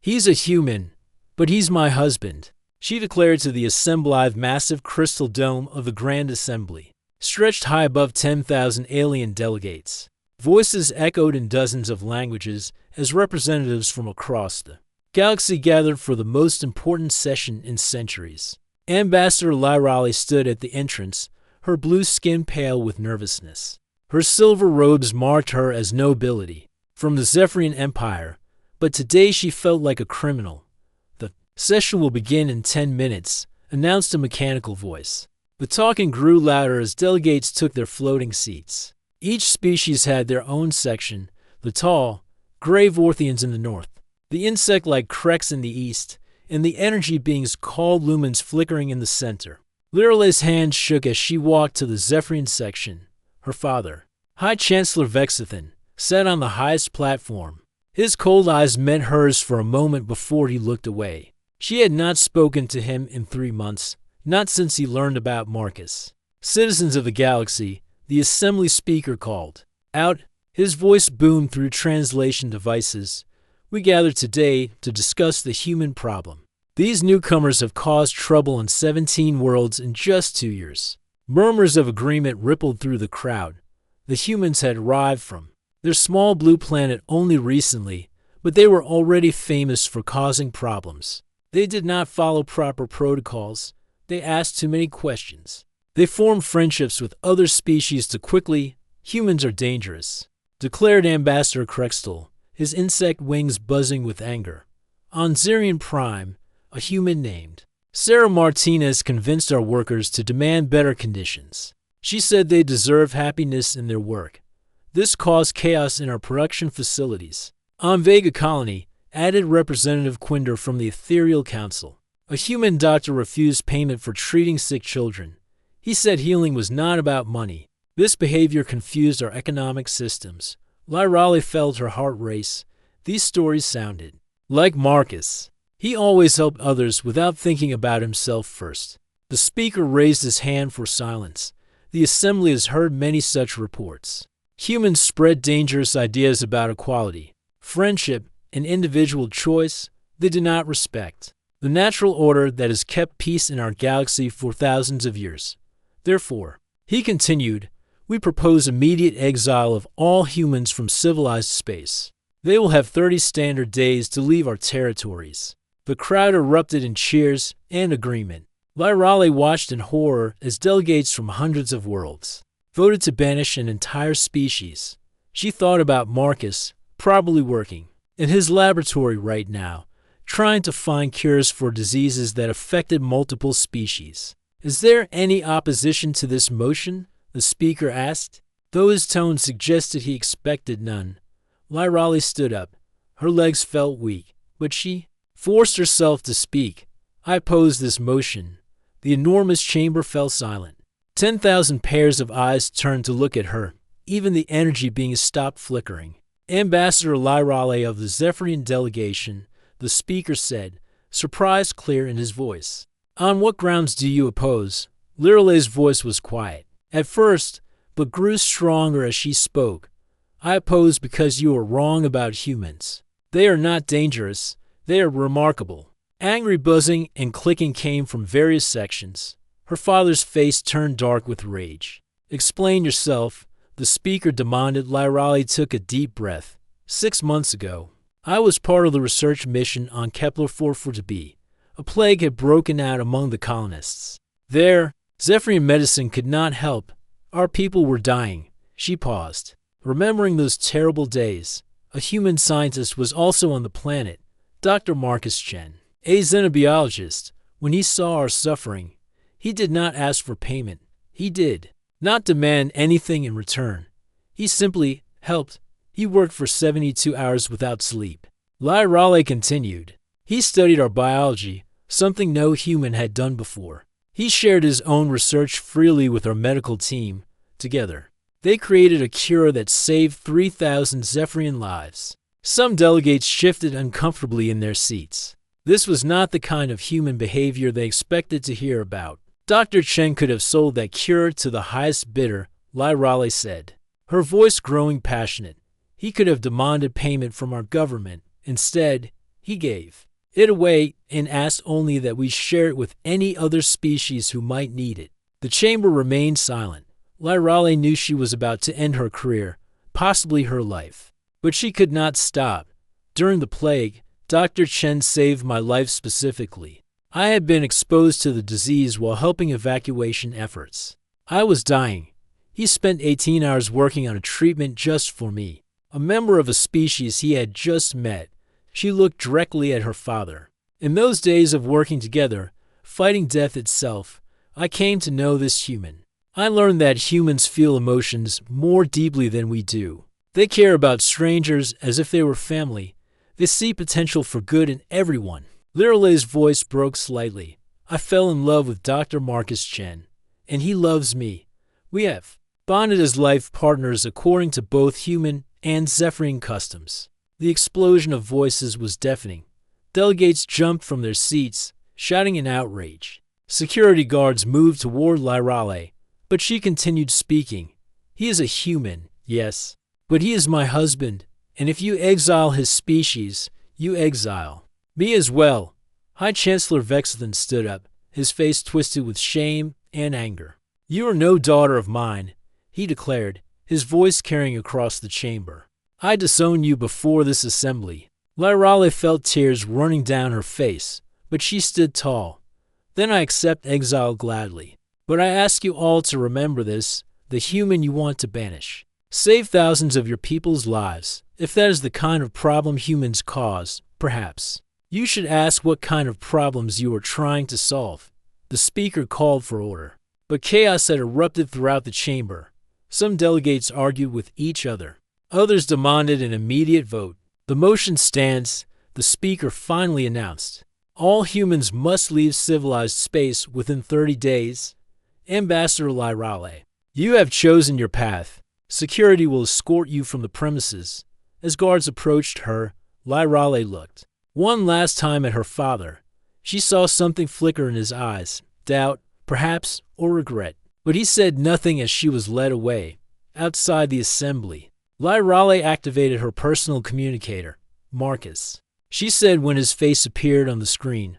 He's a human, but he's my husband, she declared to the assembled massive crystal dome of the Grand Assembly, stretched high above 10,000 alien delegates. Voices echoed in dozens of languages as representatives from across the galaxy gathered for the most important session in centuries. Ambassador Lyrali stood at the entrance, her blue skin pale with nervousness. Her silver robes marked her as nobility from the Zephyrian Empire, but today she felt like a criminal. The session will begin in 10 minutes, announced a mechanical voice. The talking grew louder as delegates took their floating seats. Each species had their own section: the tall, gray Vorthians in the north, the insect-like Kreks in the east, and the energy beings called lumens flickering in the center. Lyrale's hand shook as she walked to the Zephyrian section. Her father, High Chancellor Vexithan, sat on the highest platform. His cold eyes met hers for a moment before he looked away. She had not spoken to him in 3 months, not since he learned about Marcus. Citizens of the galaxy, the assembly speaker called out. His voice boomed through translation devices. We gather today to discuss the human problem. These newcomers have caused trouble in 17 worlds in just 2 years. Murmurs of agreement rippled through the crowd. The humans had arrived from their small blue planet only recently, but they were already famous for causing problems. They did not follow proper protocols. They asked too many questions. They formed friendships with other species too quickly. Humans are dangerous, declared Ambassador Krextel, his insect wings buzzing with anger. On Zerion Prime, a human named Sarah Martinez convinced our workers to demand better conditions. She said they deserve happiness in their work. This caused chaos in our production facilities. On Vega Colony, added Representative Quinder from the Ethereal Council. A human doctor refused payment for treating sick children. He said healing was not about money. This behavior confused our economic systems. Lyrali felt her heart race. These stories sounded like Marcus. He always helped others without thinking about himself first. The speaker raised his hand for silence. The assembly has heard many such reports. Humans spread dangerous ideas about equality, friendship, and individual choice. They do not respect the natural order that has kept peace in our galaxy for thousands of years. Therefore, he continued, we propose immediate exile of all humans from civilized space. They will have 30 standard days to leave our territories. The crowd erupted in cheers and agreement. Lyrali watched in horror as delegates from hundreds of worlds voted to banish an entire species. She thought about Marcus, probably working in his laboratory right now, trying to find cures for diseases that affected multiple species. Is there any opposition to this motion? The speaker asked. Though his tone suggested he expected none, Lyrali stood up. Her legs felt weak, but she forced herself to speak. I oppose this motion. The enormous chamber fell silent. 10,000 pairs of eyes turned to look at her. Even the energy being stopped flickering. Ambassador Lyrali of the Zephyrian delegation, the speaker said, surprise clear in his voice. On what grounds do you oppose? Lyrale's voice was quiet at first, but grew stronger as she spoke. I oppose because you are wrong about humans. They are not dangerous. They are remarkable. Angry buzzing and clicking came from various sections. Her father's face turned dark with rage. Explain yourself, the speaker demanded. Lyrali took a deep breath. 6 months ago, I was part of the research mission on Kepler 440b. A plague had broken out among the colonists. There, Zephyrian medicine could not help. Our people were dying. She paused, remembering those terrible days. A human scientist was also on the planet, Dr. Marcus Chen, a xenobiologist. When he saw our suffering, he did not ask for payment. He did not demand anything in return. He simply helped. He worked for 72 hours without sleep. Lyrali continued. He studied our biology, something no human had done before. He shared his own research freely with our medical team. Together, they created a cure that saved 3,000 Zephyrian lives. Some delegates shifted uncomfortably in their seats. This was not the kind of human behavior they expected to hear about. Dr. Chen could have sold that cure to the highest bidder, Lyrali said, her voice growing passionate. He could have demanded payment from our government. Instead, He gave it away and asked only that we share it with any other species who might need it. The chamber remained silent. Lyrale knew she was about to end her career, possibly her life. But she could not stop. During the plague, Dr. Chen saved my life specifically. I had been exposed to the disease while helping evacuation efforts. I was dying. He spent 18 hours working on a treatment just for me. A member of a species he had just met. She looked directly at her father. In those days of working together, fighting death itself, I came to know this human. I learned that humans feel emotions more deeply than we do. They care about strangers as if they were family. They see potential for good in everyone. Lyrale's voice broke slightly. I fell in love with Dr. Marcus Chen, and he loves me. We have bonded as life partners according to both human and Zephyrian customs. The explosion of voices was deafening. Delegates jumped from their seats, shouting in outrage. Security guards moved toward Lyrale, but she continued speaking. He is a human, yes, but he is my husband, and if you exile his species, you exile me as well. High Chancellor Vexithan stood up, his face twisted with shame and anger. You are no daughter of mine, he declared, his voice carrying across the chamber. I disown you before this assembly. Lyrale felt tears running down her face, but she stood tall. Then I accept exile gladly. But I ask you all to remember this, the human you want to banish. Save thousands of your people's lives, if that is the kind of problem humans cause, perhaps. You should ask what kind of problems you are trying to solve. The speaker called for order. But chaos had erupted throughout the chamber. Some delegates argued with each other. Others demanded an immediate vote. The motion stands, the speaker finally announced. All humans must leave civilized space within 30 days. Ambassador Lyrale, you have chosen your path. Security will escort you from the premises. As guards approached her, Lyrale looked one last time at her father. She saw something flicker in his eyes, doubt, perhaps, or regret. But he said nothing as she was led away. Outside the assembly, Lyrale activated her personal communicator, Marcus. She said when his face appeared on the screen,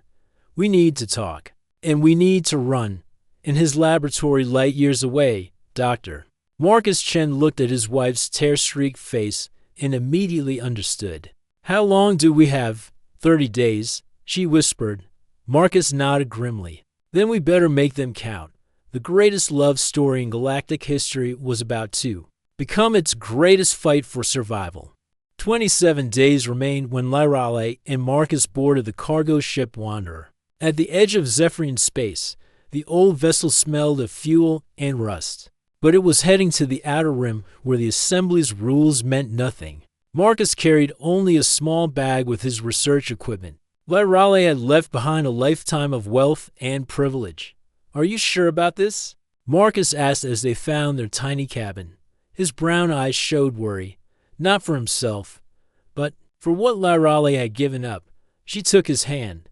"We need to talk, and we need to run. In his laboratory light years away, Doctor." Marcus Chen looked at his wife's tear-streaked face and immediately understood. How long do we have? 30 days, she whispered. Marcus nodded grimly. Then we better make them count. The greatest love story in galactic history was about to become its greatest fight for survival. 27 days remained when Lyrale and Marcus boarded the cargo ship Wanderer. At the edge of Zephyrian space, the old vessel smelled of fuel and rust. But it was heading to the outer rim where the assembly's rules meant nothing. Marcus carried only a small bag with his research equipment. Lyrale had left behind a lifetime of wealth and privilege. Are you sure about this? Marcus asked as they found their tiny cabin. His brown eyes showed worry, not for himself, but for what Lyrale had given up. She took his hand.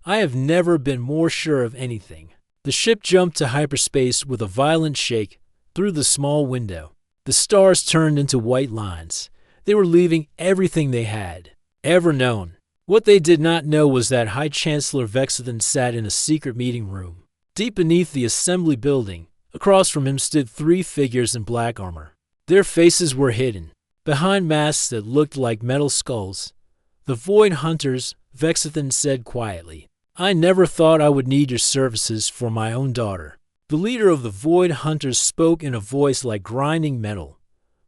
I have never been more sure of anything. The ship jumped to hyperspace with a violent shake through the small window. The stars turned into white lines. They were leaving everything they had ever known. What they did not know was that High Chancellor Vexithan sat in a secret meeting room. Deep beneath the assembly building, across from him stood 3 figures in black armor. Their faces were hidden behind masks that looked like metal skulls. The Void Hunters, Vexithan said quietly. I never thought I would need your services for my own daughter. The leader of the Void Hunters spoke in a voice like grinding metal.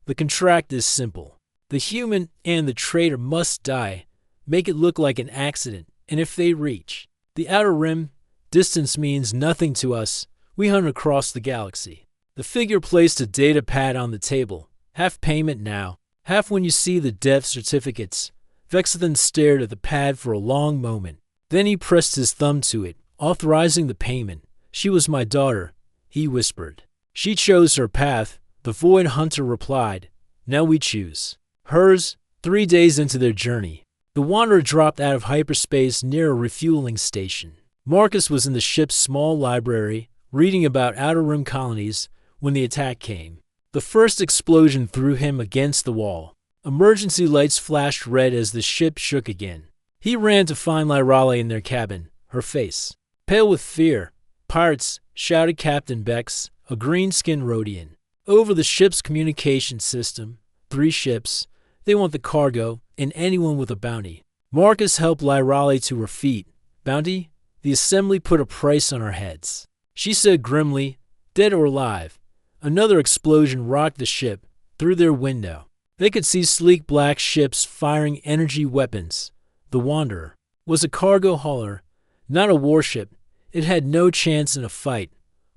The contract is simple. The human and the traitor must die. Make it look like an accident, and if they reach the outer rim, distance means nothing to us. We hunt across the galaxy. The figure placed a data pad on the table. Half payment now, half when you see the death certificates. Vexithan stared at the pad for a long moment. Then he pressed his thumb to it, authorizing the payment. She was my daughter, he whispered. She chose her path, the Void Hunter replied. Now we choose hers. 3 days into their journey, the Wanderer dropped out of hyperspace near a refueling station. Marcus was in the ship's small library, reading about outer rim colonies, when the attack came. The first explosion threw him against the wall. Emergency lights flashed red as the ship shook again. He ran to find Lyrale in their cabin, her face pale with fear. "Pirates!" shouted Captain Bex, a green-skinned Rhodian. "Over the ship's communication system. 3 ships. They want the cargo and anyone with a bounty." Marcus helped Lyrale to her feet. "Bounty?" The assembly put a price on our heads, she said grimly. "Dead or alive." Another explosion rocked the ship. Through their window, they could see sleek black ships firing energy weapons. The Wanderer was a cargo hauler, not a warship. It had no chance in a fight.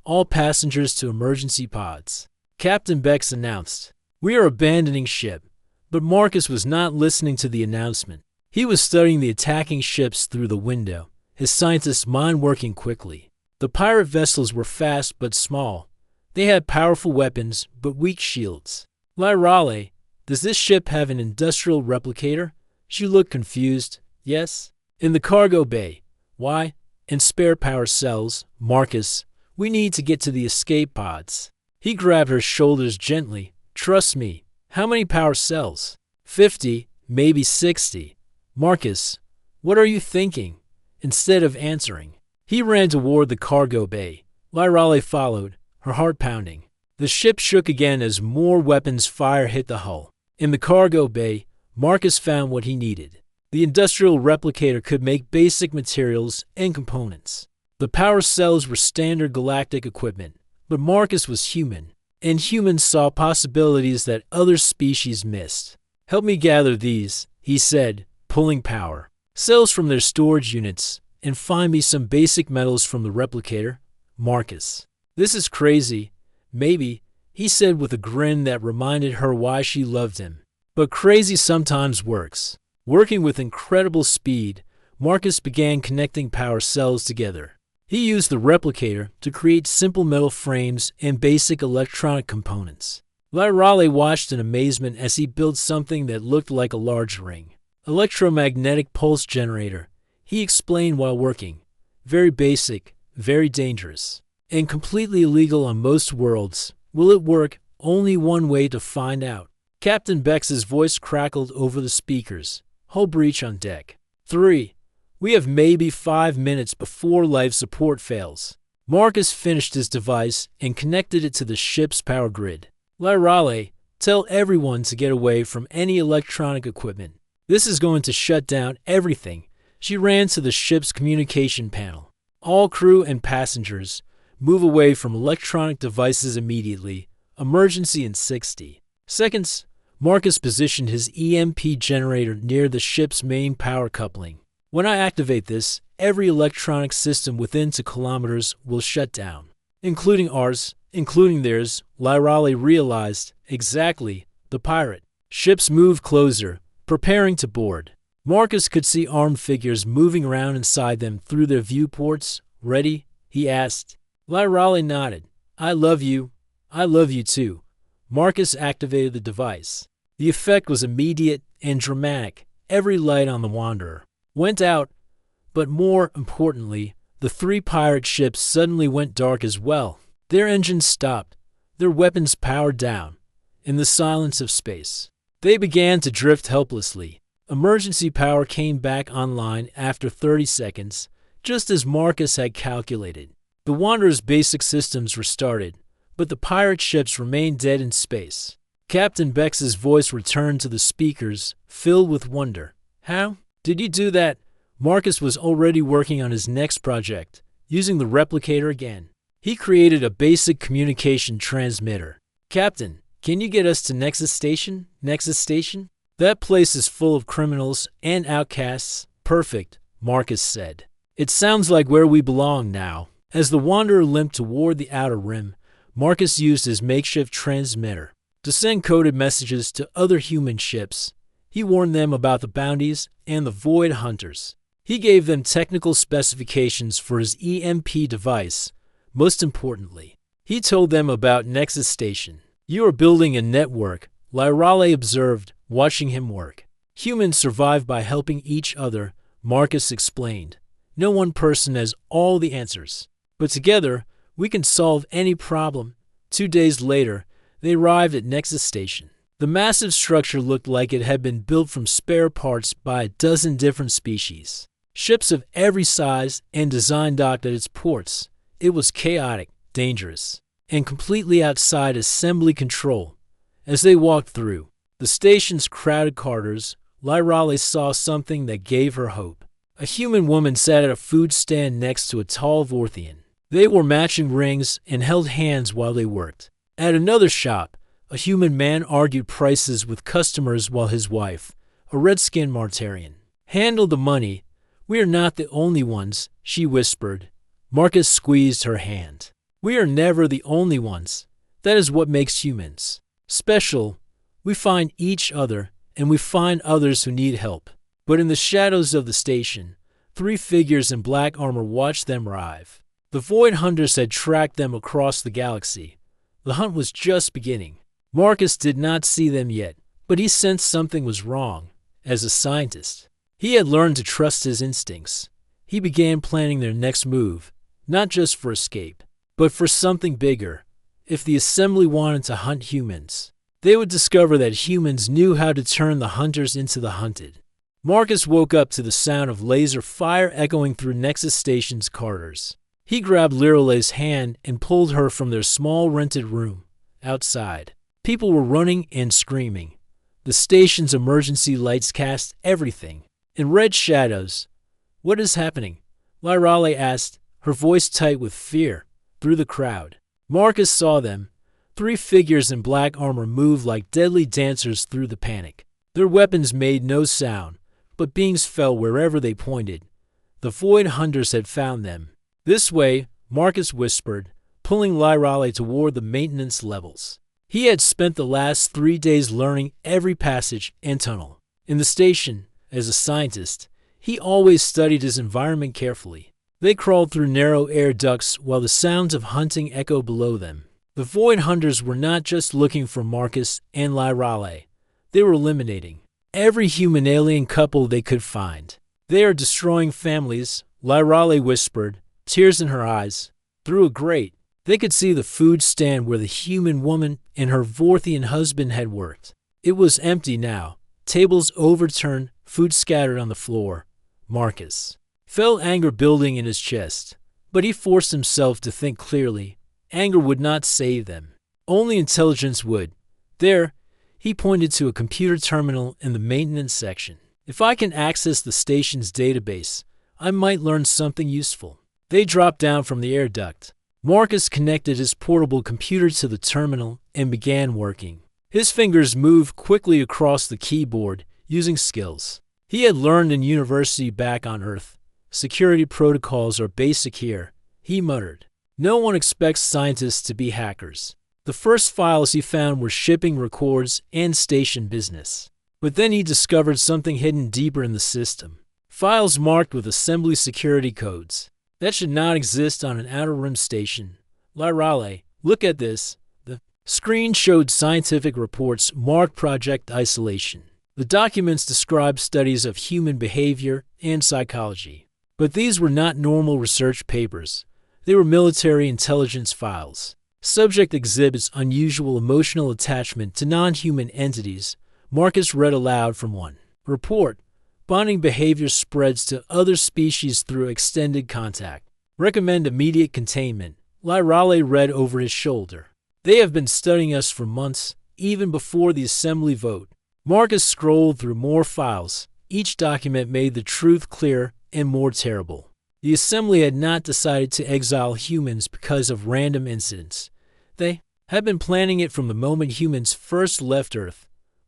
"All passengers to emergency pods," Captain Bex announced. "We are abandoning ship." But Marcus was not listening to the announcement. He was studying the attacking ships through the window, his scientist's mind working quickly. The pirate vessels were fast but small. They had powerful weapons but weak shields. "Lyrale, does this ship have an industrial replicator?" She looked confused. "Yes." "In the cargo bay." "Why?" "And spare power cells." "Marcus, we need to get to the escape pods." He grabbed her shoulders gently. "Trust me." "How many power cells?" 50, maybe 60. "Marcus, what are you thinking?" Instead of answering, he ran toward the cargo bay. Lyrale followed, her heart pounding. The ship shook again as more weapons fire hit the hull. In the cargo bay, Marcus found what he needed. The industrial replicator could make basic materials and components. The power cells were standard galactic equipment, but Marcus was human, and humans saw possibilities that other species missed. "Help me gather these," he said, pulling power cells from their storage units, "and find me some basic metals from the replicator." "Marcus, this is crazy." "Maybe," he said with a grin that reminded her why she loved him. "But crazy sometimes works." Working with incredible speed, Marcus began connecting power cells together. He used the replicator to create simple metal frames and basic electronic components. Lyrale watched in amazement as he built something that looked like a large ring. "Electromagnetic pulse generator," he explained while working. "Very basic, very dangerous, and completely illegal on most worlds. Will it work? Only one way to find out." Captain Bex's voice crackled over the speakers. "Hull breach on deck. 3. We have maybe 5 minutes before life support fails." Marcus finished his device and connected it to the ship's power grid. "Lyrale, tell everyone to get away from any electronic equipment. This is going to shut down everything." She ran to the ship's communication panel. "All crew and passengers, move away from electronic devices immediately. Emergency in 60 seconds." Marcus positioned his EMP generator near the ship's main power coupling. "When I activate this, every electronic system within 2 kilometers will shut down, including ours, including theirs." Lyrale realized. Exactly. The pirate ships moved closer, preparing to board. Marcus could see armed figures moving around inside them through their viewports. "Ready?" he asked. Lyrale nodded. "I love you. I love you too." Marcus activated the device. The effect was immediate and dramatic. Every light on the Wanderer went out, but more importantly, the 3 pirate ships suddenly went dark as well. Their engines stopped, their weapons powered down. In the silence of space, they began to drift helplessly. Emergency power came back online after 30 seconds, just as Marcus had calculated. The Wanderer's basic systems restarted, but the pirate ships remained dead in space. Captain Bex's voice returned to the speakers, filled with wonder. "How did you do that?" Marcus was already working on his next project, using the replicator again. He created a basic communication transmitter. "Captain, can you get us to Nexus Station?" "Nexus Station? That place is full of criminals and outcasts." "Perfect," Marcus said. "It sounds like where we belong now." As the Wanderer limped toward the outer rim, Marcus used his makeshift transmitter to send coded messages to other human ships. He warned them about the bounties and the Void Hunters. He gave them technical specifications for his EMP device. Most importantly, he told them about Nexus Station. "You are building a network," Lyrale observed, watching him work. "Humans survive by helping each other," Marcus explained. "No one person has all the answers, but together we can solve any problem." 2 days later, they arrived at Nexus Station. The massive structure looked like it had been built from spare parts by a dozen different species. Ships of every size and design docked at its ports. It was chaotic, dangerous, and completely outside assembly control. As they walked through the station's crowded corridors, Lyrale saw something that gave her hope. A human woman sat at a food stand next to a tall Vorthian. They wore matching rings and held hands while they worked. At another shop, a human man argued prices with customers while his wife, a red-skinned Martarian, handled the money. "We are not the only ones," she whispered. Marcus squeezed her hand. "We are never the only ones. That is what makes humans special. We find each other, and we find others who need help." But in the shadows of the station, 3 figures in black armor watched them arrive. The Void Hunters had tracked them across the galaxy. The hunt was just beginning. Marcus did not see them yet, but he sensed something was wrong. As a scientist, he had learned to trust his instincts. He began planning their next move, not just for escape, but for something bigger. If the assembly wanted to hunt humans, they would discover that humans knew how to turn the hunters into the hunted. Marcus woke up to the sound of laser fire echoing through Nexus Station's corridors. He grabbed Lyrale's hand and pulled her from their small rented room. Outside, people were running and screaming. The station's emergency lights cast everything in red shadows. "What is happening?" Lyrale asked, her voice tight with fear. Through the crowd, Marcus saw them. 3 figures in black armor moved like deadly dancers through the panic. Their weapons made no sound, but beams fell wherever they pointed. The Void Hunters had found them. "This way," Marcus whispered, pulling Lyrale toward the maintenance levels. He had spent the last 3 days learning every passage and tunnel. In the station, as a scientist, he always studied his environment carefully. They crawled through narrow air ducts while the sounds of hunting echoed below them. The Void Hunters were not just looking for Marcus and Lyrale. They were eliminating every human-alien couple they could find. "They are destroying families," Lyrale whispered, tears in her eyes. Through a grate, they could see the food stand where the human woman and her Vorthian husband had worked. It was empty now. Tables overturned, food scattered on the floor. Marcus felt anger building in his chest, but he forced himself to think clearly. Anger would not save them. Only intelligence would. There, he pointed to a computer terminal in the maintenance section. "If I can access the station's database, I might learn something useful." They dropped down from the air duct. Marcus connected his portable computer to the terminal and began working. His fingers moved quickly across the keyboard, using skills he had learned in university back on Earth. "Security protocols are basic here," he muttered. "No one expects scientists to be hackers." The first files he found were shipping records and station business. But then he discovered something hidden deeper in the system. Files marked with assembly security codes. That should not exist on an outer rim station. "Lyrale, look at this." The screen showed scientific reports marked Project Isolation. The documents described studies of human behavior and psychology. But these were not normal research papers. They were military intelligence files. Subject exhibits unusual emotional attachment to non-human entities. Marcus read aloud from one report. Bonding behavior spreads to other species through extended contact. Recommend immediate containment. Lyrale read over his shoulder. They have been studying us for months, even before the assembly vote. Marcus scrolled through more files. Each document made the truth clearer and more terrible. The assembly had not decided to exile humans because of random incidents. They had been planning it from the moment humans first left Earth.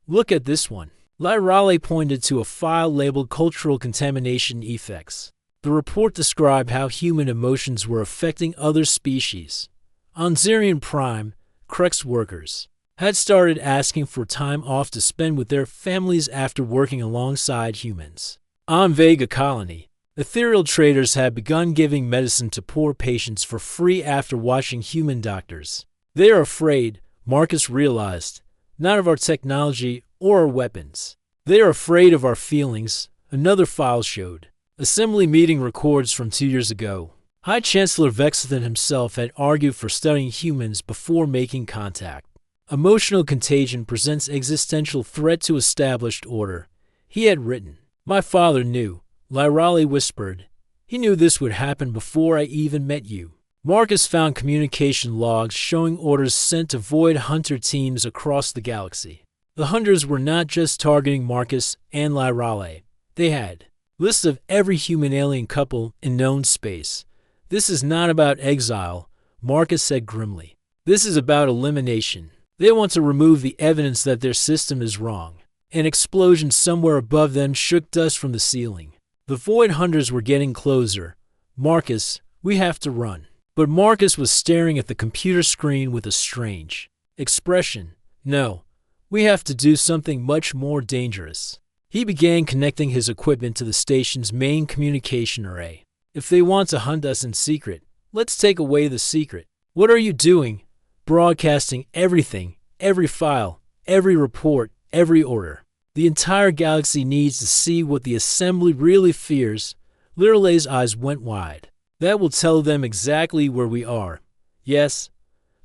"Look at this one." Lyrale pointed to a file labeled Cultural Contamination Effects. The report described how human emotions were affecting other species. On Zirian Prime, Krex workers had started asking for time off to spend with their families after working alongside humans. On Vega Colony, ethereal traders had begun giving medicine to poor patients for free after watching human doctors. They are afraid, Marcus realized, not of our technology or our weapons. They are afraid of our feelings, another file showed. Assembly meeting records from 2 years ago. High Chancellor Vexithan himself had argued for studying humans before making contact. Emotional contagion presents existential threat to established order. He had written. My father knew. Lyrale whispered. He knew this would happen before I even met you. Marcus found communication logs showing orders sent to Void Hunter teams across the galaxy. The hunters were not just targeting Marcus and Lyrale. They had lists of every human-alien couple in known space. This is not about exile, Marcus said grimly. This is about elimination. They want to remove the evidence that their system is wrong. An explosion somewhere above them shook dust from the ceiling. The Void Hunters were getting closer. Marcus, we have to run. But Marcus was staring at the computer screen with a strange expression. No, we have to do something much more dangerous. He began connecting his equipment to the station's main communication array. If they want to hunt us in secret, let's take away the secret. What are you doing? Broadcasting everything, every file, every report, every order. The entire galaxy needs to see what the Assembly really fears. Lyrale's eyes went wide. That will tell them exactly where we are. Yes,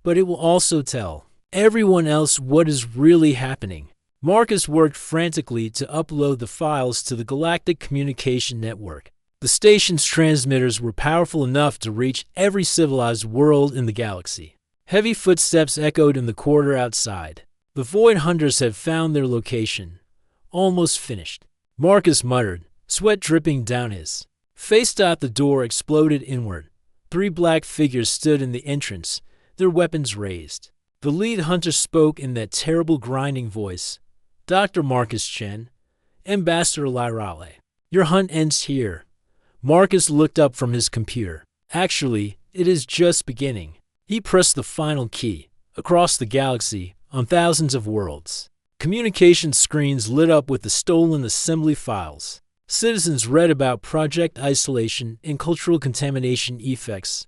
but it will also tell everyone else what is really happening. Marcus worked frantically to upload the files to the Galactic Communication Network. The station's transmitters were powerful enough to reach every civilized world in the galaxy. Heavy footsteps echoed in the corridor outside. The Void Hunters had found their location. Almost finished. Marcus muttered, sweat dripping down his face. The door exploded inward. 3 black figures stood in the entrance, their weapons raised. The lead hunter spoke in that terrible grinding voice. Dr. Marcus Chen, Ambassador Lyrale. Your hunt ends here. Marcus looked up from his computer. Actually, it is just beginning. He pressed the final key. Across the galaxy, on thousands of worlds, communication screens lit up with the stolen assembly files. Citizens read about Project Isolation and cultural contamination effects.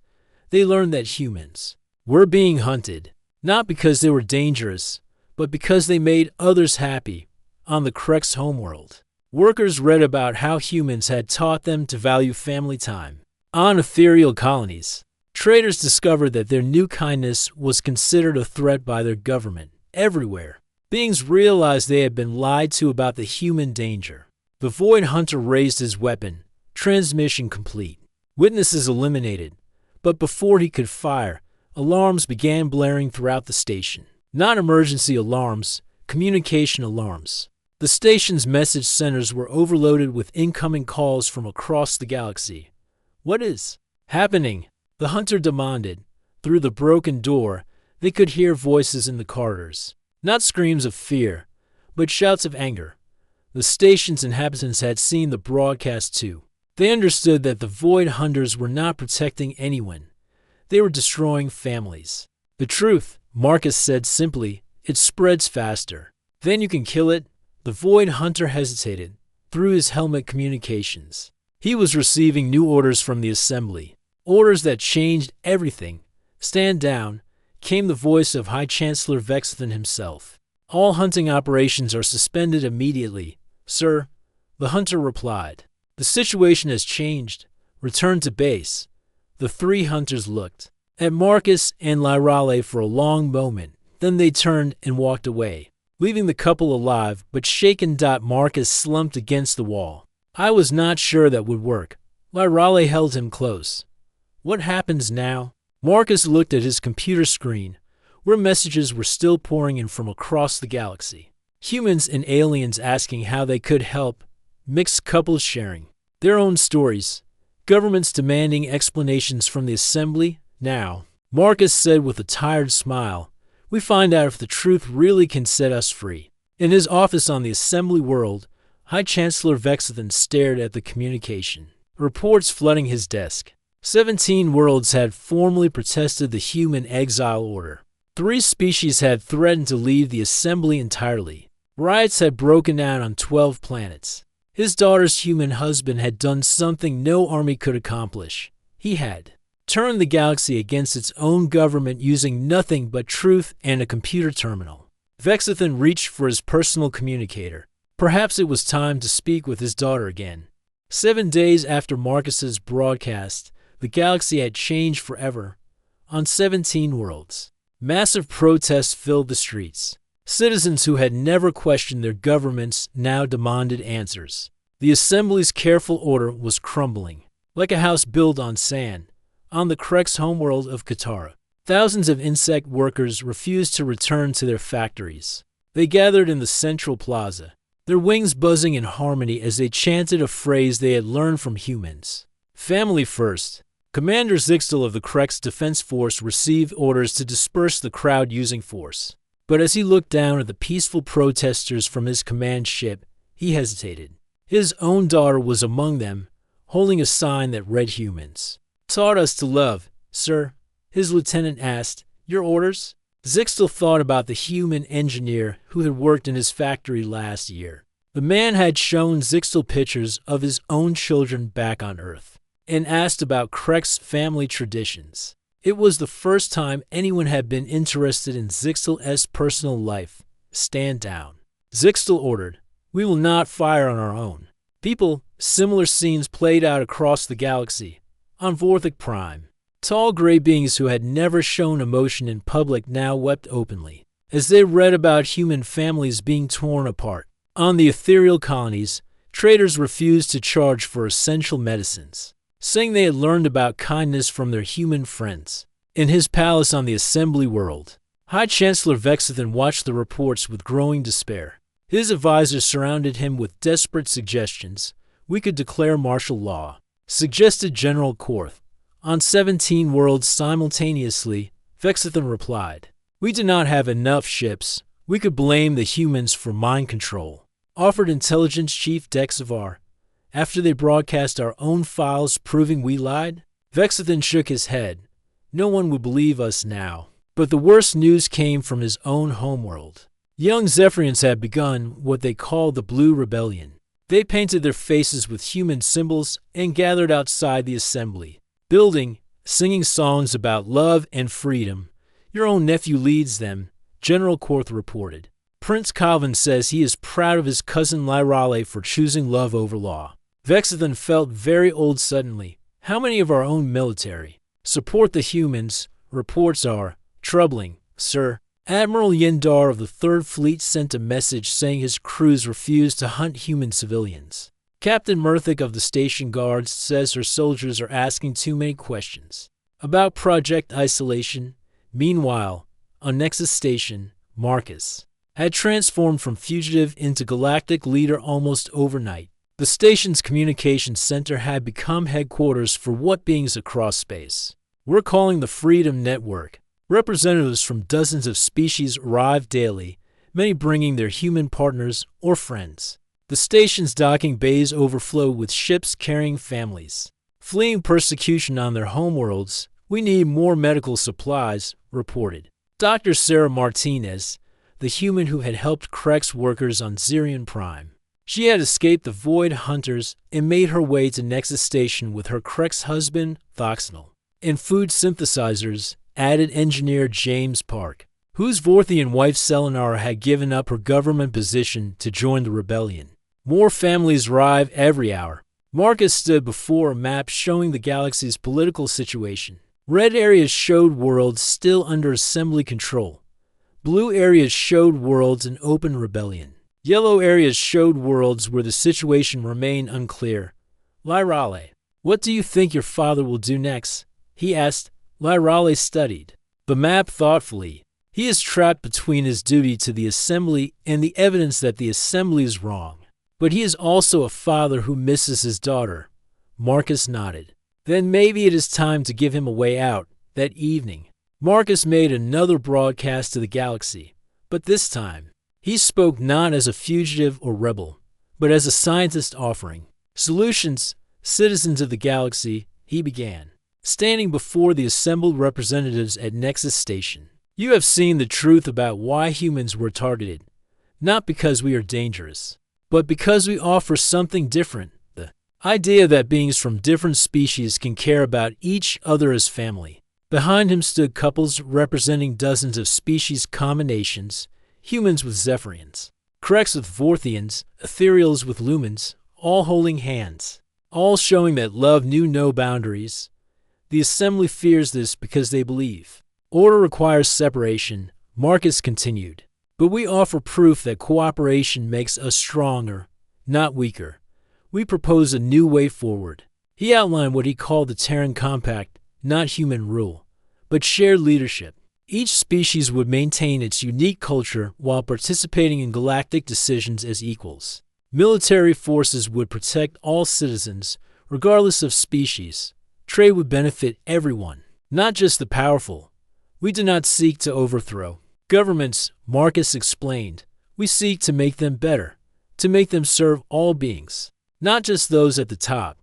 They learned that humans were being hunted, not because they were dangerous, but because they made others happy. On the Krex homeworld, workers read about how humans had taught them to value family time. On ethereal colonies, traders discovered that their new kindness was considered a threat by their government. Everywhere, beings realized they had been lied to about the human danger. The Void Hunter raised his weapon. Transmission complete. Witnesses eliminated. But before he could fire, alarms began blaring throughout the station. Not emergency alarms, communication alarms. The station's message centers were overloaded with incoming calls from across the galaxy. What is happening? The hunter demanded. Through the broken door, they could hear voices in the corridors. Not screams of fear, but shouts of anger. The station's inhabitants had seen the broadcast too. They understood that the Void Hunters were not protecting anyone. They were destroying families. The truth, Marcus said simply, it spreads faster. Then you can kill it. The Void Hunter hesitated. Through his helmet communications, he was receiving new orders from the Assembly. Orders that changed everything. Stand down, came the voice of High Chancellor Vexithan himself. All hunting operations are suspended immediately, sir, the hunter replied. The situation has changed. Return to base. The 3 hunters looked at Marcus and Lyrale for a long moment. Then they turned and walked away, leaving the couple alive but shaken. Marcus slumped against the wall. I was not sure that would work. Lyrale held him close. What happens now? Marcus looked at his computer screen, where messages were still pouring in from across the galaxy. Humans and aliens asking how they could help, mixed couples sharing their own stories, governments demanding explanations from the Assembly. Now, Marcus said with a tired smile, we find out if the truth really can set us free. In his office on the Assembly world, High Chancellor Vexithan stared at the communication reports flooding his desk. 17 worlds had formally protested the human exile order. 3 species had threatened to leave the Assembly entirely. Riots had broken out on 12 planets. His daughter's human husband had done something no army could accomplish. He had turned the galaxy against its own government using nothing but truth and a computer terminal. Vexithan reached for his personal communicator. Perhaps it was time to speak with his daughter again. 7 days after Marcus's broadcast, the galaxy had changed forever. On 17 worlds, Massive protests filled the streets. Citizens who had never questioned their governments now demanded answers. The assembly's careful order was crumbling, like a house built on sand, on the Krex homeworld of Katara. Thousands of insect workers refused to return to their factories. They gathered in the central plaza, their wings buzzing in harmony as they chanted a phrase they had learned from humans. Family first. Commander Zixtel of the Krex Defense Force received orders to disperse the crowd using force. But as he looked down at the peaceful protesters from his command ship, he hesitated. His own daughter was among them, holding a sign that read humans. "Taught us to love, sir," his lieutenant asked. "Your orders?" Zixtel thought about the human engineer who had worked in his factory last year. The man had shown Zixtel pictures of his own children back on Earth, and asked about Krex family traditions. It was the first time anyone had been interested in Zixtel's personal life. "Stand down." Zixtel ordered. "We will not fire on our own." Similar scenes played out across the galaxy. On Vorthik Prime, tall gray beings who had never shown emotion in public now wept openly, as they read about human families being torn apart. On the ethereal colonies, traders refused to charge for essential medicines, saying they had learned about kindness from their human friends. In his palace on the Assembly World, High Chancellor Vexithan watched the reports with growing despair. His advisors surrounded him with desperate suggestions. "We could declare martial law," suggested General Korth. "On 17 worlds simultaneously," Vexithan replied. "We do not have enough ships. We could blame the humans for mind control," offered Intelligence Chief Dexavar. "After they broadcast our own files proving we lied?" Vexithan shook his head. "No one would believe us now." But the worst news came from his own homeworld. Young Zephyrians had begun what they called the Blue Rebellion. They painted their faces with human symbols and gathered outside the assembly building, singing songs about love and freedom. "Your own nephew leads them," General Korth reported. "Prince Calvin says he is proud of his cousin Lyrale for choosing love over law." Vexithan felt very old suddenly. "How many of our own military support the humans?" "Reports are troubling, sir." Admiral Yendar of the Third Fleet sent a message saying his crews refused to hunt human civilians. Captain Murthic of the Station Guards says her soldiers are asking too many questions about Project Isolation. Meanwhile, on Nexus Station, Marcus had transformed from fugitive into galactic leader almost overnight. The station's communications center had become headquarters for what beings across space we're calling the Freedom Network. Representatives from dozens of species arrive daily, many bringing their human partners or friends. The station's docking bays overflow with ships carrying families fleeing persecution on their homeworlds. "We need more medical supplies," reported Dr. Sarah Martinez, the human who had helped Krex workers on Zirion Prime. She had escaped the Void Hunters and made her way to Nexus Station with her Krex husband, Thoxnal, and food synthesizers, added engineer James Park, whose Vorthian wife Selenar had given up her government position to join the rebellion. More families arrive every hour. Marcus stood before a map showing the galaxy's political situation. Red areas showed worlds still under assembly control. Blue areas showed worlds in open rebellion. Yellow areas showed worlds where the situation remained unclear. "Lyrale, what do you think your father will do next?" he asked. Lyrale studied the map thoughtfully. "He is trapped between his duty to the Assembly and the evidence that the Assembly is wrong. But he is also a father who misses his daughter." Marcus nodded. "Then maybe it is time to give him a way out." That evening, Marcus made another broadcast to the galaxy, but this time, he spoke not as a fugitive or rebel, but as a scientist offering solutions. "Citizens of the galaxy," he began, standing before the assembled representatives at Nexus Station. "You have seen the truth about why humans were targeted, not because we are dangerous, but because we offer something different. The idea that beings from different species can care about each other as family." Behind him stood couples representing dozens of species combinations, humans with Zephyrians, Krex with Vorthians, Ethereals with Lumens, all holding hands, all showing that love knew no boundaries. The Assembly fears this because they believe Order requires separation, Marcus continued. But we offer proof that cooperation makes us stronger, not weaker. We propose a new way forward. He outlined what he called the Terran Compact, not human rule, but shared leadership. Each species would maintain its unique culture while participating in galactic decisions as equals. Military forces would protect all citizens, regardless of species. Trade would benefit everyone, not just the powerful. We do not seek to overthrow governments, Marcus explained. We seek to make them better, to make them serve all beings, not just those at the top.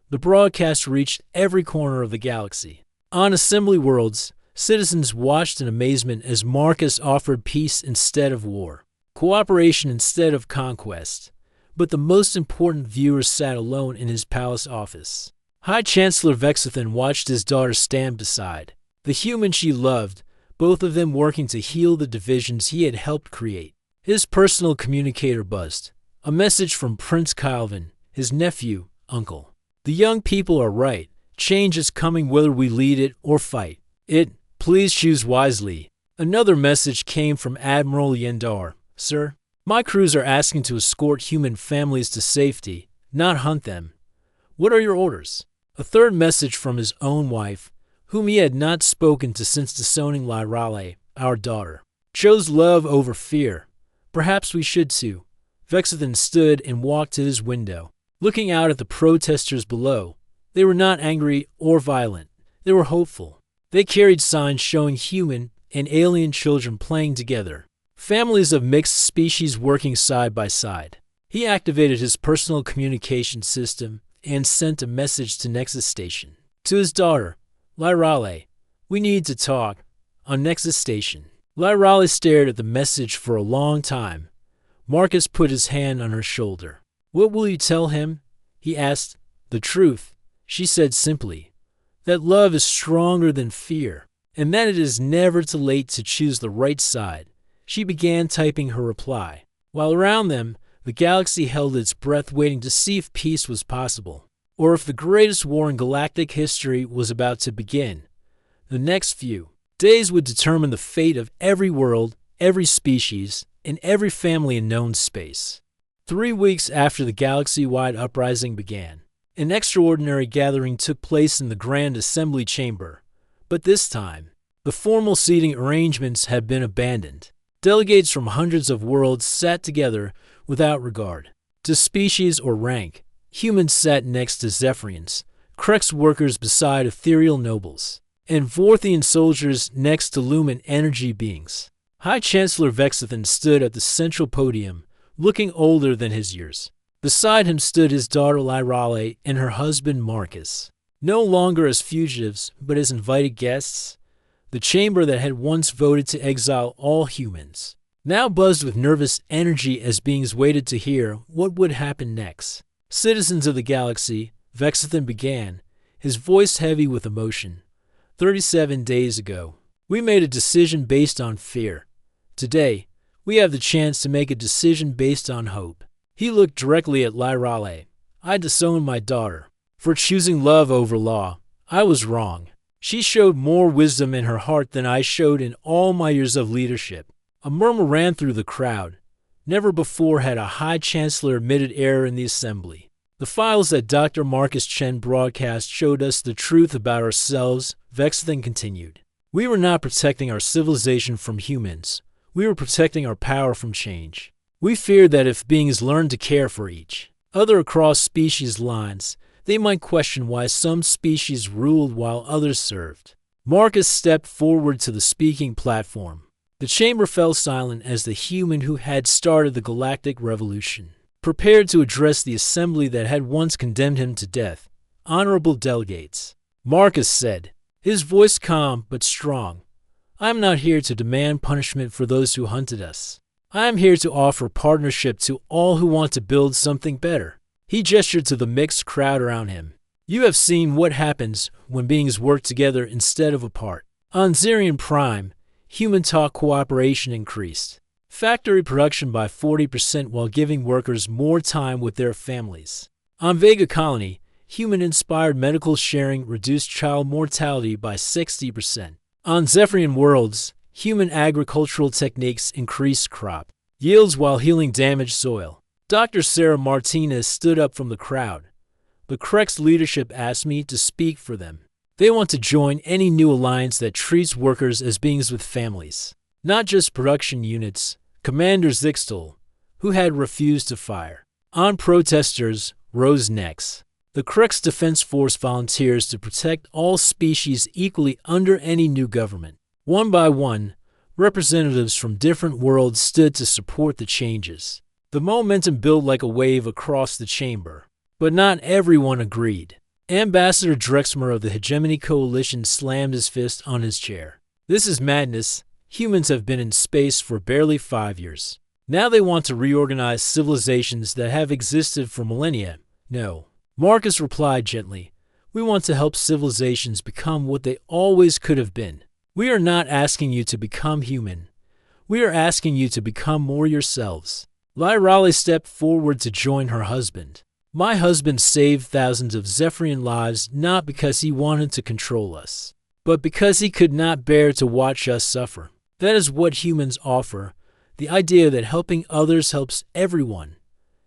The broadcast reached every corner of the galaxy. On assembly worlds, citizens watched in amazement as Marcus offered peace instead of war, cooperation instead of conquest. But the most important viewer sat alone in his palace office. High Chancellor Vexithan watched his daughter stand beside the human she loved, both of them working to heal the divisions he had helped create. His personal communicator buzzed. A message from Prince Calvin, his nephew, uncle. The young people are right. Change is coming whether we lead it or fight it. Please choose wisely. Another message came from Admiral Yendar. Sir, my crews are asking to escort human families to safety, not hunt them. What are your orders? A third message from his own wife, whom he had not spoken to since disowning Lyrale, our daughter. Chose love over fear. Perhaps we should too. Vexithan stood and walked to his window, looking out at the protesters below. They were not angry or violent. They were hopeful. They carried signs showing human and alien children playing together, families of mixed species working side by side. He activated his personal communication system and sent a message to Nexus Station. To his daughter, Lyrale, we need to talk. On Nexus Station. Lyrale stared at the message for a long time. Marcus put his hand on her shoulder. What will you tell him? He asked. The truth, she said simply. That love is stronger than fear, and that it is never too late to choose the right side. She began typing her reply. While around them, the galaxy held its breath waiting to see if peace was possible, or if the greatest war in galactic history was about to begin. The next few days would determine the fate of every world, every species, and every family in known space. 3 weeks after the galaxy-wide uprising began, an extraordinary gathering took place in the Grand Assembly Chamber. But this time, the formal seating arrangements had been abandoned. Delegates from hundreds of worlds sat together without regard to species or rank. Humans sat next to Zephyrians, Krex workers beside ethereal nobles, and Vorthian soldiers next to Lumen energy beings. High Chancellor Vexithan stood at the central podium, looking older than his years. Beside him stood his daughter Lyrale and her husband Marcus, no longer as fugitives, but as invited guests. The chamber that had once voted to exile all humans now buzzed with nervous energy as beings waited to hear what would happen next. Citizens of the galaxy, Vexithan began, his voice heavy with emotion. 37 days ago, we made a decision based on fear. Today, we have the chance to make a decision based on hope. He looked directly at Lyrale. I disowned my daughter. For choosing love over law, I was wrong. She showed more wisdom in her heart than I showed in all my years of leadership. A murmur ran through the crowd. Never before had a High Chancellor admitted error in the assembly. The files that Dr. Marcus Chen broadcast showed us the truth about ourselves, Vexithan continued. We were not protecting our civilization from humans. We were protecting our power from change. We feared that if beings learned to care for each other across species lines, they might question why some species ruled while others served. Marcus stepped forward to the speaking platform. The chamber fell silent as the human who had started the galactic revolution prepared to address the assembly that had once condemned him to death. Honorable delegates, Marcus said, his voice calm but strong. I am not here to demand punishment for those who hunted us. I am here to offer partnership to all who want to build something better. He gestured to the mixed crowd around him. You have seen what happens when beings work together instead of apart. On Zirian Prime, human talk cooperation increased. Factory production by 40% while giving workers more time with their families. On Vega Colony, human-inspired medical sharing reduced child mortality by 60%. On Zephyrian worlds, human agricultural techniques increased crop yields while healing damaged soil. Dr. Sarah Martinez stood up from the crowd. The Crex leadership asked me to speak for them. They want to join any new alliance that treats workers as beings with families, not just production units. Commander Zixtel, who had refused to fire on protesters, rose next. The Crex Defense Force volunteers to protect all species equally under any new government. One by one, representatives from different worlds stood to support the changes. The momentum built like a wave across the chamber. But not everyone agreed. Ambassador Drexmer of the Hegemony Coalition slammed his fist on his chair. This is madness. Humans have been in space for barely 5 years. Now they want to reorganize civilizations that have existed for millennia. No. Marcus replied gently. We want to help civilizations become what they always could have been. We are not asking you to become human. We are asking you to become more yourselves. Lyrale stepped forward to join her husband. My husband saved thousands of Zephyrian lives not because he wanted to control us, but because he could not bear to watch us suffer. That is what humans offer, the idea that helping others helps everyone.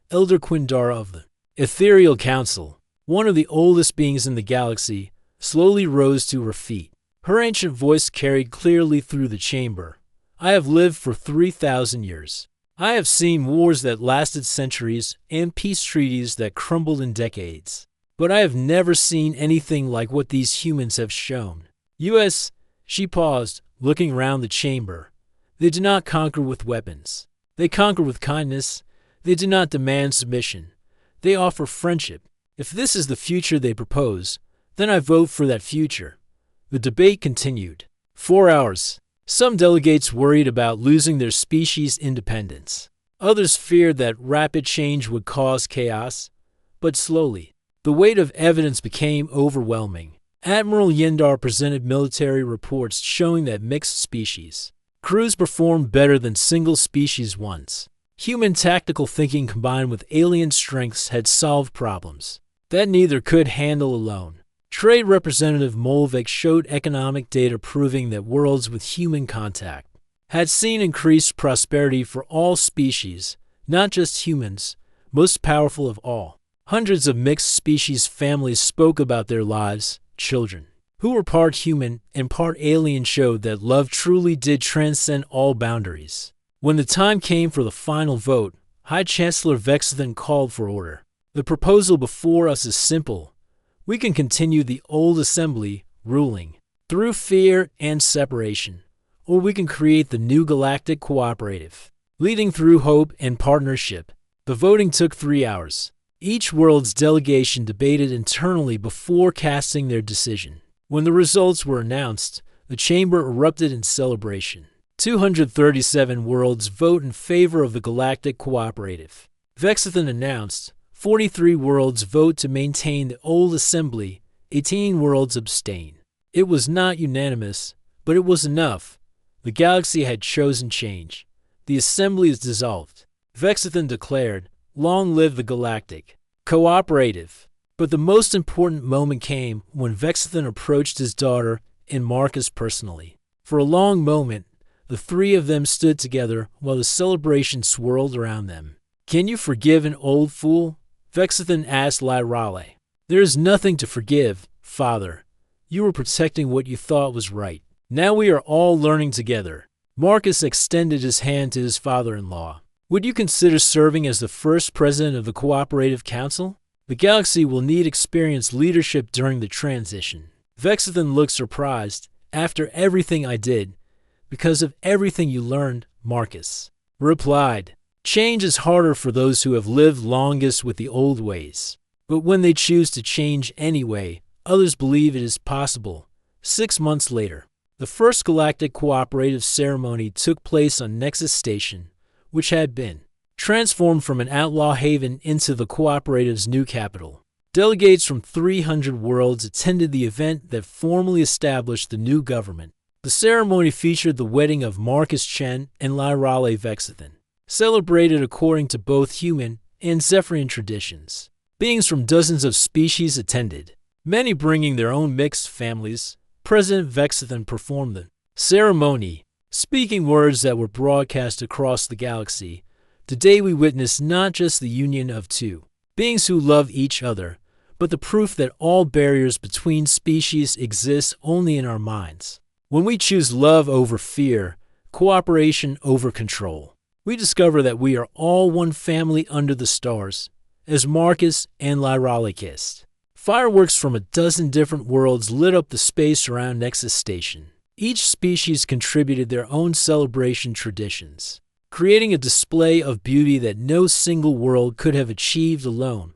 Elder Quindara of the Ethereal Council, one of the oldest beings in the galaxy, slowly rose to her feet. Her ancient voice carried clearly through the chamber. I have lived for 3,000 years. I have seen wars that lasted centuries and peace treaties that crumbled in decades. But I have never seen anything like what these humans have shown. She paused, looking around the chamber. They do not conquer with weapons. They conquer with kindness. They do not demand submission. They offer friendship. If this is the future they propose, then I vote for that future. The debate continued. 4 hours. Some delegates worried about losing their species' independence. Others feared that rapid change would cause chaos. But slowly, the weight of evidence became overwhelming. Admiral Yendar presented military reports showing that mixed species crews performed better than single species ones. Human tactical thinking combined with alien strengths had solved problems that neither could handle alone. Trade Representative Molvik showed economic data proving that worlds with human contact had seen increased prosperity for all species, not just humans, most powerful of all. Hundreds of mixed species families spoke about their lives. Children, who were part human and part alien, showed that love truly did transcend all boundaries. When the time came for the final vote, High Chancellor Vexithan called for order. The proposal before us is simple. We can continue the old assembly, ruling through fear and separation, or we can create the new galactic cooperative, leading through hope and partnership. The voting took 3 hours. Each world's delegation debated internally before casting their decision. When the results were announced, the chamber erupted in celebration. 237 worlds vote in favor of the galactic cooperative. Vexithan announced. 43 worlds vote to maintain the old assembly, 18 worlds abstain. It was not unanimous, but it was enough. The galaxy had chosen change. The assembly is dissolved. Vexithan declared, long live the galactic cooperative. But the most important moment came when Vexithan approached his daughter and Marcus personally. For a long moment, the three of them stood together while the celebration swirled around them. Can you forgive an old fool? Vexithan asked Lyrale. There is nothing to forgive, Father. You were protecting what you thought was right. Now we are all learning together. Marcus extended his hand to his father-in-law. Would you consider serving as the first president of the Cooperative Council? The galaxy will need experienced leadership during the transition. Vexithan looked surprised. After everything I did, because of everything you learned, Marcus replied. Change is harder for those who have lived longest with the old ways. But when they choose to change anyway, others believe it is possible. 6 months later, the first galactic cooperative ceremony took place on Nexus Station, which had been transformed from an outlaw haven into the cooperative's new capital. Delegates from 300 worlds attended the event that formally established the new government. The ceremony featured the wedding of Marcus Chen and Lyrale Vexithan, celebrated according to both human and Zephyrian traditions. Beings from dozens of species attended, many bringing their own mixed families. President Vexithan performed the ceremony, speaking words that were broadcast across the galaxy. Today we witness not just the union of two beings who love each other, but the proof that all barriers between species exist only in our minds. When we choose love over fear, cooperation over control, we discover that we are all one family under the stars, as Marcus and Lyrali kissed. Fireworks from a dozen different worlds lit up the space around Nexus Station. Each species contributed their own celebration traditions, creating a display of beauty that no single world could have achieved alone.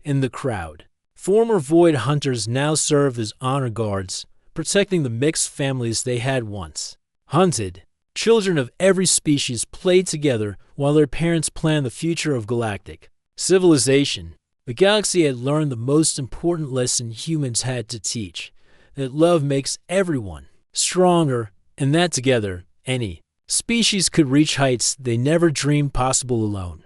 In the crowd, former Void Hunters now serve as honor guards, protecting the mixed families they had once hunted. Children of every species played together while their parents planned the future of galactic civilization. The galaxy had learned the most important lesson humans had to teach, that love makes everyone stronger, and that together, any species could reach heights they never dreamed possible alone.